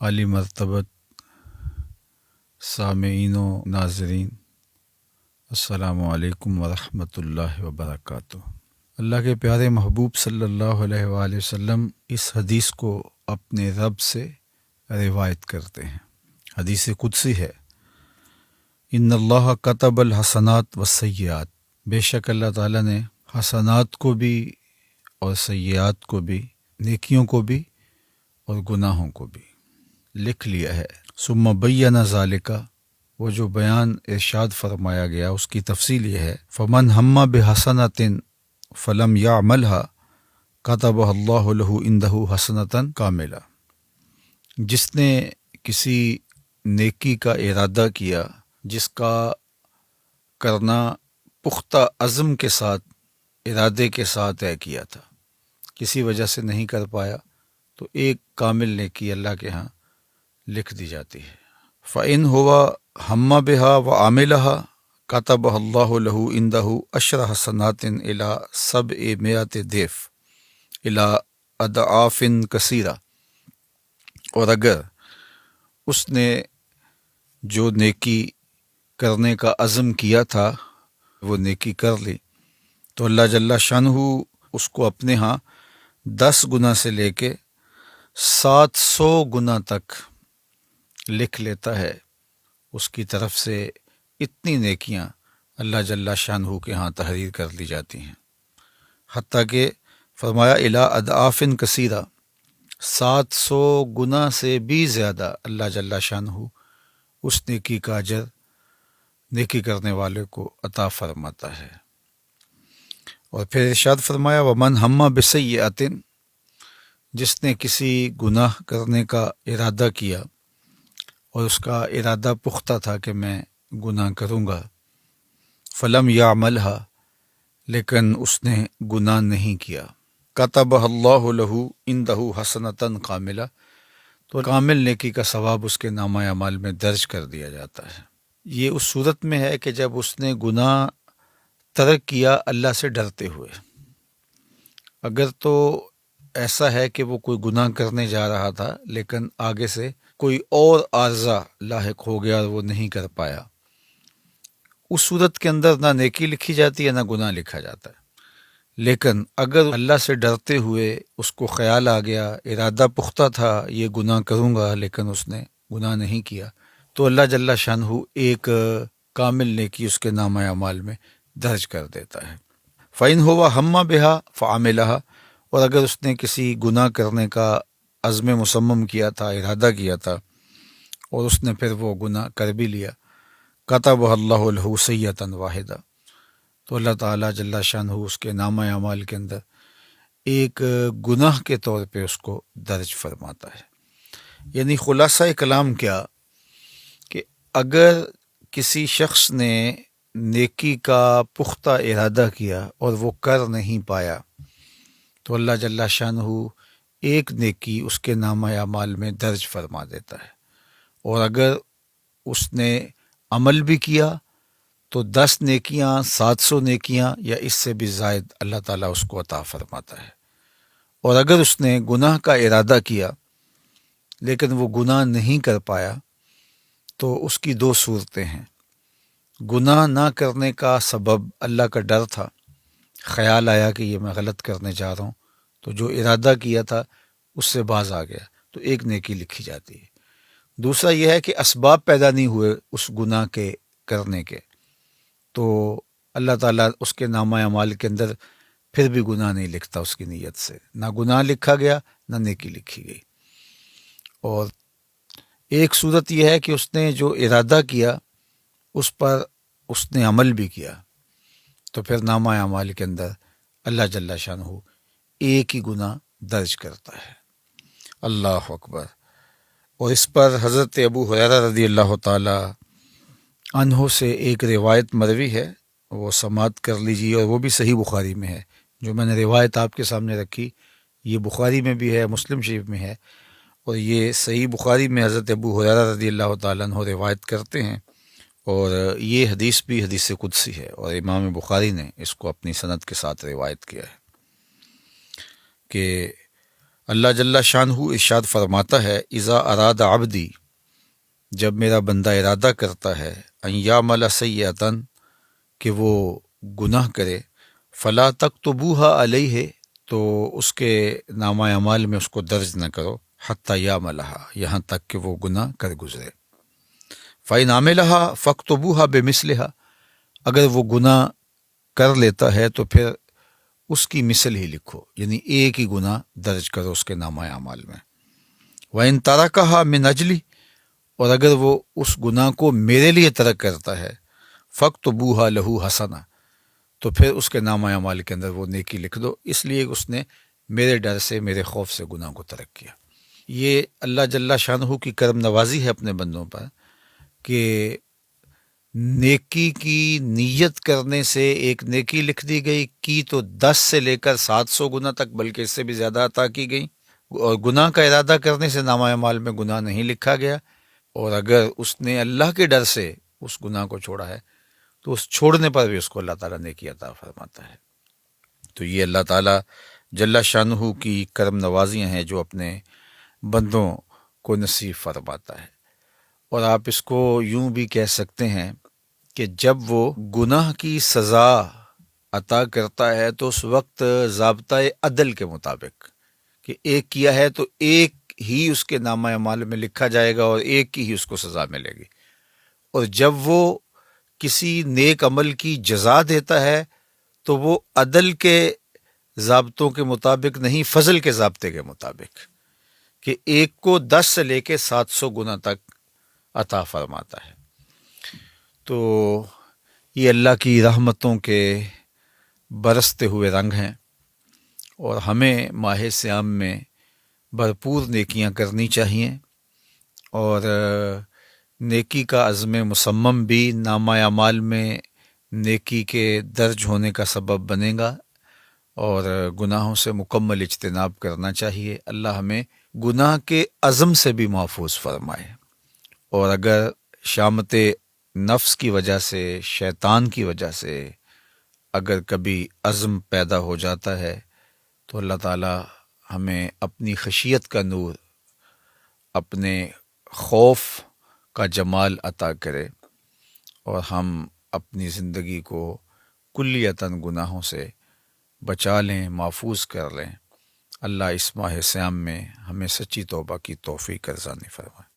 عالی مرتبت سامعین و ناظرین، السلام علیکم ورحمۃ اللہ وبرکاتہ۔ اللہ کے پیارے محبوب صلی اللہ علیہ وآلہ وسلم اس حدیث کو اپنے رب سے روایت کرتے ہیں۔ حدیث قدسی ہے، ان اللہ کتب الحسنات والسیئات، بے شک اللہ تعالیٰ نے حسنات کو بھی اور سیئات کو بھی، نیکیوں کو بھی اور گناہوں کو بھی لکھ لیا ہے۔ ثم بین ذالک، وہ جو بیان ارشاد فرمایا گیا اس کی تفصیل یہ ہے، فمن ہم بحسنۃ فلم یعملھا کتبہ اللہ لہ عندہ حسنۃ کاملہ، جس نے کسی نیکی کا ارادہ کیا، جس کا کرنا پختہ عزم کے ساتھ، ارادے کے ساتھ طے کیا تھا، کسی وجہ سے نہیں کر پایا، تو ایک کامل نیکی اللہ کے ہاں لکھ دی جاتی ہے۔ فَإِنْ هُوَ ہَمَّ بِهَا وَعَمِلَهَا كَتَبَهَا اللَّهُ لَهُ عِنْدَهُ عَشْرَ حَسَنَاتٍ إِلَى 700 ضِعْف إِلَى أَضْعَافٍ كَثِيرَةٍ، اور اگر اس نے جو نیکی کرنے کا عزم کیا تھا وہ نیکی کر لی، تو اللہ جل شانہ اس کو اپنے ہاں 10 گنا سے لے کے 700 گنا تک لکھ لیتا ہے۔ اس کی طرف سے اتنی نیکیاں اللہ جل شانہ کے ہاں تحریر کر لی جاتی ہیں، حتیٰ کہ فرمایا الی اضعاف کثیرہ، 700 گنا سے بھی زیادہ اللہ جل شانہ اس نیکی کا اجر نیکی کرنے والے کو عطا فرماتا ہے۔ اور پھر ارشاد فرمایا ومن ہم بسیئۃ، جس نے کسی گناہ کرنے کا ارادہ کیا اور اس کا ارادہ پختہ تھا کہ میں گناہ کروں گا، فلم یعملھا، لیکن اس نے گناہ نہیں کیا، کتبہ اللہ لہ عندہ حسنۃ کاملہ، تو کامل نیکی کا ثواب اس کے نامہ اعمال میں درج کر دیا جاتا ہے۔ یہ اس صورت میں ہے کہ جب اس نے گناہ ترک کیا اللہ سے ڈرتے ہوئے۔ اگر تو ایسا ہے کہ وہ کوئی گناہ کرنے جا رہا تھا لیکن آگے سے کوئی اور عارضہ لاحق ہو گیا اور وہ نہیں کر پایا، اس صورت کے اندر نہ نیکی لکھی جاتی ہے نہ گناہ لکھا جاتا ہے۔ لیکن اگر اللہ سے ڈرتے ہوئے اس کو خیال آ گیا، ارادہ پختہ تھا یہ گناہ کروں گا، لیکن اس نے گناہ نہیں کیا، تو اللہ جل شانہ ایک کامل نیکی اس کے نامہ اعمال میں درج کر دیتا ہے۔ فَإِنْ هُوَ ہَمَّ بِهَا فَعَمِلَهَا، اور اگر اس نے کسی گناہ کرنے کا عزم مصمم کیا تھا، ارادہ کیا تھا، اور اس نے پھر وہ گناہ کر بھی لیا، کتبہ اللہ لہ سیئۃ واحدہ، تو اللہ تعالیٰ جل شانہ اس کے نامہ اعمال کے اندر ایک گناہ کے طور پہ اس کو درج فرماتا ہے۔ یعنی خلاصہ کلام کیا کہ اگر کسی شخص نے نیکی کا پختہ ارادہ کیا اور وہ کر نہیں پایا، تو اللہ جل شانہ ایک نیکی اس کے نامہ اعمال میں درج فرما دیتا ہے، اور اگر اس نے عمل بھی کیا تو 10 نیکیاں، 700 نیکیاں یا اس سے بھی زائد اللہ تعالیٰ اس کو عطا فرماتا ہے۔ اور اگر اس نے گناہ کا ارادہ کیا لیکن وہ گناہ نہیں کر پایا، تو اس کی 2 صورتیں ہیں۔ گناہ نہ کرنے کا سبب اللہ کا ڈر تھا، خیال آیا کہ یہ میں غلط کرنے جا رہا ہوں، تو جو ارادہ کیا تھا اس سے باز آ گیا، تو ایک نیکی لکھی جاتی ہے۔ دوسرا یہ ہے کہ اسباب پیدا نہیں ہوئے اس گناہ کے کرنے کے، تو اللہ تعالیٰ اس کے نامہ اعمال کے اندر پھر بھی گناہ نہیں لکھتا، اس کی نیت سے نہ گناہ لکھا گیا نہ نیکی لکھی گئی۔ اور ایک صورت یہ ہے کہ اس نے جو ارادہ کیا اس پر اس نے عمل بھی کیا، تو پھر نامہ اعمال کے اندر اللہ جل شانہ ایک ہی گناہ درج کرتا ہے۔ اللہ اکبر۔ اور اس پر حضرت ابو ہریرہ رضی اللہ تعالی عنہ سے ایک روایت مروی ہے، وہ سماعت کر لیجیے، اور وہ بھی صحیح بخاری میں ہے۔ جو میں نے روایت آپ کے سامنے رکھی یہ بخاری میں بھی ہے، مسلم شریف میں ہے، اور یہ صحیح بخاری میں حضرت ابو ہریرہ رضی اللہ تعالیٰ عنہ روایت کرتے ہیں، اور یہ حدیث بھی حدیث قدسی ہے، اور امام بخاری نے اس کو اپنی سند کے ساتھ روایت کیا ہے کہ اللہ جل شانہ ارشاد فرماتا ہے اذا اراد عبدی، جب میرا بندہ ارادہ کرتا ہے ان یعمل سیئۃ، کہ وہ گناہ کرے، فلا تکتبوها علیہ، تو اس کے نامہ اعمال میں اس کو درج نہ کرو، حتی یعملہا، یہاں تک کہ وہ گناہ کر گزرے۔ فإن عملہا فاکتبوها بمثلہا، اگر وہ گناہ کر لیتا ہے تو پھر اس کی مثل ہی لکھو، یعنی ایک ہی گناہ درج کرو اس کے نامہ اعمال میں۔ وَإِن تَرَكَهَا مِنْ أَجْلِي، اور اگر وہ اس گناہ کو میرے لیے ترک کرتا ہے، فَاكْتُبُوهَا لَهُ حَسَنَةً، تو پھر اس کے نامہ اعمال کے اندر وہ نیکی لکھ دو، اس لیے کہ اس نے میرے ڈر سے، میرے خوف سے گناہ کو ترک کیا۔ یہ اللہ جل شانہ کی کرم نوازی ہے اپنے بندوں پر کہ نیکی کی نیت کرنے سے ایک نیکی لکھ دی گئی، کی تو 10 سے لے کر 700 گنا تک، بلکہ اس سے بھی زیادہ عطا کی گئی، اور گناہ کا ارادہ کرنے سے نامہ اعمال میں گناہ نہیں لکھا گیا، اور اگر اس نے اللہ کے ڈر سے اس گناہ کو چھوڑا ہے تو اس چھوڑنے پر بھی اس کو اللہ تعالیٰ نیکی عطا فرماتا ہے۔ تو یہ اللہ تعالیٰ جل شانہ کی کرم نوازیاں ہیں جو اپنے بندوں کو نصیب فرماتا ہے۔ اور آپ اس کو یوں بھی کہہ سکتے ہیں کہ جب وہ گناہ کی سزا عطا کرتا ہے تو اس وقت ضابطۂ عدل کے مطابق کہ ایک کیا ہے تو ایک ہی اس کے نامہ اعمال میں لکھا جائے گا اور ایک کی ہی اس کو سزا ملے گی، اور جب وہ کسی نیک عمل کی جزا دیتا ہے تو وہ عدل کے ضابطوں کے مطابق نہیں، فضل کے ضابطے کے مطابق، کہ ایک کو 10 سے لے کے 700 گنا تک عطا فرماتا ہے۔ تو یہ اللہ کی رحمتوں کے برستے ہوئے رنگ ہیں، اور ہمیں ماہ صیام میں بھرپور نیکیاں کرنی چاہیے، اور نیکی کا عزم مصمم بھی نامہ اعمال میں نیکی کے درج ہونے کا سبب بنے گا، اور گناہوں سے مکمل اجتناب کرنا چاہیے۔ اللہ ہمیں گناہ کے عزم سے بھی محفوظ فرمائے، اور اگر شامت نفس کی وجہ سے، شیطان کی وجہ سے اگر کبھی عزم پیدا ہو جاتا ہے تو اللہ تعالی ہمیں اپنی خشیت کا نور، اپنے خوف کا جمال عطا کرے، اور ہم اپنی زندگی کو کلیتاً گناہوں سے بچا لیں، محفوظ کر لیں۔ اللہ اس ماہ صیام میں ہمیں سچی توبہ کی توفیق ارزانی فرمائے۔